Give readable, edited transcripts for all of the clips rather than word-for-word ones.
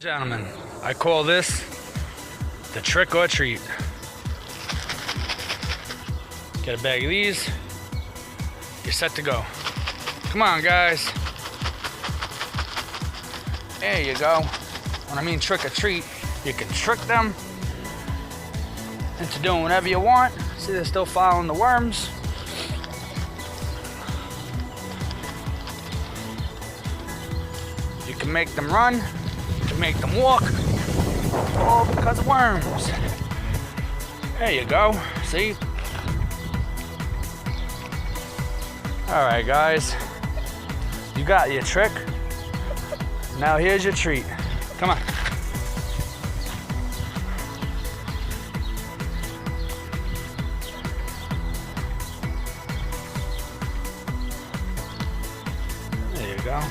Gentlemen, I call this the trick or treat. Get a bag of these, you're set to go. Come on, guys. There you go. When I mean trick or treat, you can trick them into doing whatever you want. See, they're still following the worms. You can make them run, you can make them walk, all because of worms. There you go, see? All right, guys, you got your trick. Now here's your treat. Come on. There you go.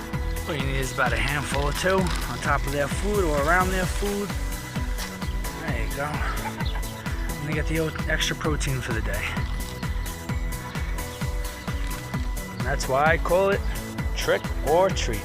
All you need is about a handful or two on top of their food or around their food. There you go. And they get the extra protein for the day. And that's why I call it trick or treat.